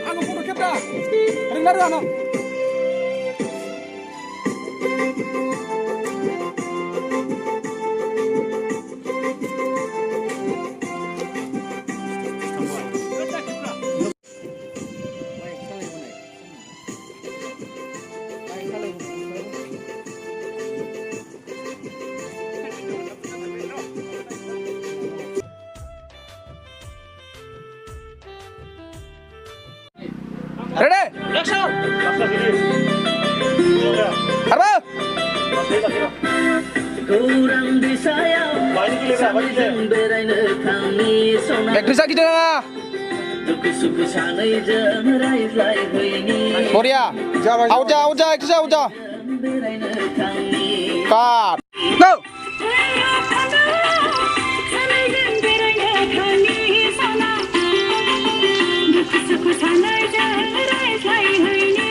Ano puro kita? Ring laro ano? Ready? Action! Arba! Back to sakit na. Boria. Auja, auja, auja, auja. Cut.